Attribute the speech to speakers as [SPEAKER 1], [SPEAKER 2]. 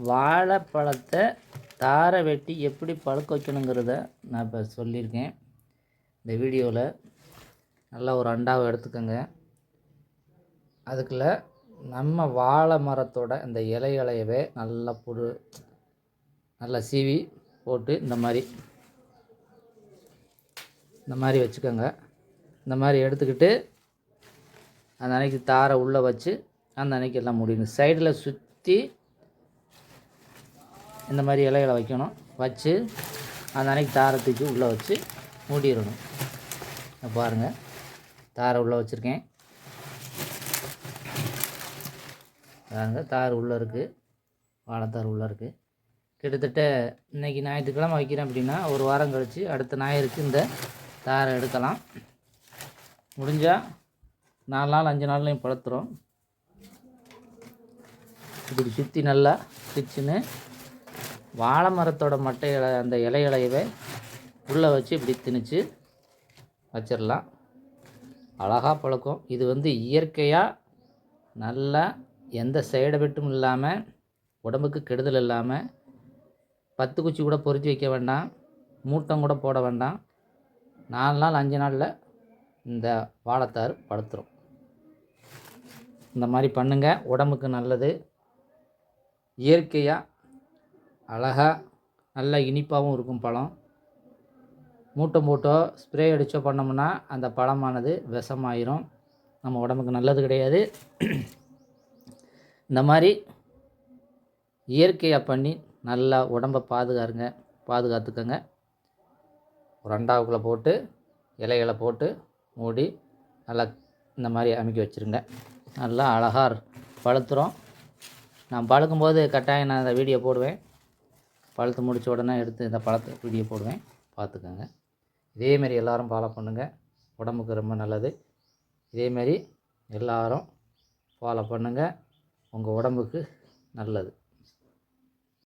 [SPEAKER 1] வாழைப்பழத்தை தாரை வெட்டி எப்படி பழுக்க வைக்கணுங்கிறத நான் இப்போ சொல்லியிருக்கேன். இந்த வீடியோவில் நல்லா ஒரு அண்டாவை எடுத்துக்கோங்க. அதுக்குள்ளே நம்ம வாழை மரத்தோட இந்த இலையவே நல்லா சீவி போட்டு இந்த மாதிரி வச்சுக்கோங்க. இந்த மாதிரி எடுத்துக்கிட்டு அந்த அன்னைக்கு தாரை உள்ளே வச்சு அந்த அன்னைக்கு எல்லாம் முடியணும். சைடில் சுற்றி இந்த மாதிரி இலைகளை வைக்கணும். வச்சு அந்த அன்னைக்கு தாரை தூக்கி உள்ளே வச்சு மூடிடணும். பாருங்கள், தாரை உள்ளே வச்சுருக்கேன். பாருங்கள், தார் உள்ளே இருக்குது, வாழைத்தார் உள்ளே இருக்குது. கிட்டத்தட்ட இன்றைக்கி ஞாயிற்றுக்கிழமை வைக்கிறேன் அப்படின்னா ஒரு வாரம் கழித்து அடுத்த ஞாயிறுக்கு இந்த தாரை எடுக்கலாம். முடிஞ்சால் 4 நாள் 5 நாள்லையும் பழுத்துரும். இப்படி சுற்றி நல்லா பிச்சுன்னு வாழை மரத்தோட மட்டைகளை அந்த இலையவே உள்ளே வச்சு இப்படி திணிச்சு வச்சிடலாம். அழகாக பழுக்கும். இது இயற்கையாக நல்லா எந்த சைடு எஃபெக்ட்டும் இல்லாமல், உடம்புக்கு கெடுதல் இல்லாமல், 10 குச்சி கூட பொருத்தி வைக்க வேண்டாம், மூட்டம் கூட போட வேண்டாம். 4 நாள் 5 நாளில் இந்த வாழைத்தார் பழுத்துரும். இந்த மாதிரி பண்ணுங்கள், உடம்புக்கு நல்லது. இயற்கையாக அழகாக நல்லா இனிப்பாகவும் இருக்கும் பழம். மூட்டம் போட்டோ ஸ்ப்ரே அடித்தோ பண்ணோம்னா அந்த பழமானது விஷமாயிரும், நம்ம உடம்புக்கு நல்லது கிடையாது. இந்த மாதிரி இயற்கையாக பண்ணி நல்லா உடம்பை பாதுகாத்துக்கங்க. ஒரு அண்டாவுக்குள்ளே போட்டு இலைகளை போட்டு மூடி நல்லா இந்த மாதிரி அமைக்க வச்சுருங்க. நல்லா அழகாக பழுத்துரும். நான் பழுக்கும்போது கட்டாயம் நான் இந்த வீடியோ போடுவேன். பழுத்து முடித்த உடனே எடுத்து இந்த பழத்தை வீடியோ போடுவேன், பார்த்துக்கோங்க. இதேமாரி எல்லோரும் ஃபாலோ பண்ணுங்கள், உடம்புக்கு ரொம்ப நல்லது. இதேமாரி எல்லோரும் ஃபாலோ பண்ணுங்கள், உங்கள் உடம்புக்கு நல்லது.